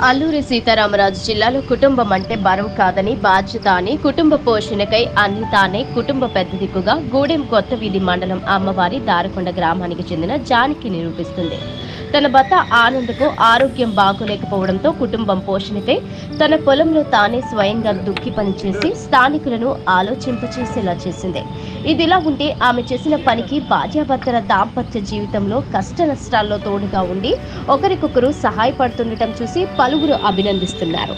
అల్లూరి సీతారామరాజు జిల్లాలో కుటుంబం అంటే బరువు కాదని బాధ్యత అని కుటుంబ పోషణకై అన్ని తానే కుటుంబ పెద్ద దిక్కుగా గూడెం కొత్త వీధి మండలం అమ్మవారి దారకొండ గ్రామానికి చెందిన జానకి నిరూపిస్తుంది. తన భర్త ఆనంద్కు ఆరోగ్యం బాగోలేకపోవడంతో కుటుంబం పోషణకై తన పొలంలో తానే స్వయంగా దుక్కి పనిచేసి స్థానికులను ఆలోచింపచేసేలా చేసింది. ఇదిలా ఉంటే ఆమె చేసిన పనికి భార్యాభర్తల దాంపత్య జీవితంలో కష్ట నష్టాల్లో తోడుగా ఉండి ఒకరికొకరు సహాయపడుతుండటం చూసి పలువురు అభినందిస్తున్నారు.